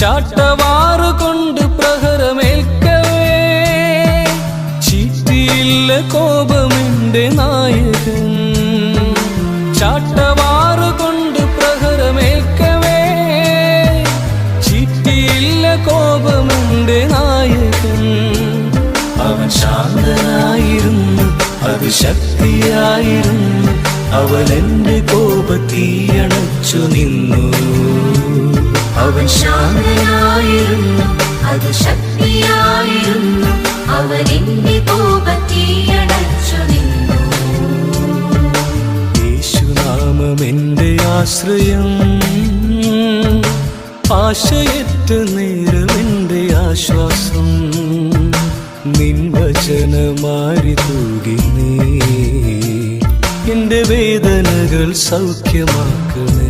ചാട്ടവാറുകൊണ്ട് പ്രഹരമേൽക്കവേ ചീറ്റിയില്ല കോപമെന്റെ നായകൻ. ചാട്ടവാറുകൊണ്ട് പ്രഹരമേൽക്കവേ ചീറ്റിയില്ല കോപമെന്റെ നായകൻ. അവൻ ശാന്തനായിരുന്നു, അത് ശക്തിയായിരുന്നു. അവൻ എന്റെ കോപത്തീയണച്ചു നിന്നു. അവൻ ശാന്തനായിരുന്നു, അത് ശക്തിയായിരുന്നു. അവൻ എന്റെ കോപത്തീയണച്ചു നിന്നു. യേശുനാമം എന്റെ ആശ്രയം, ആശയറ്റ നേരം എന്റെ ആശ്വാസം. നിൻ വചനമാരി തൂകി നീ എന്റെ വേദനകൾ സൗഖ്യമാക്കണേ.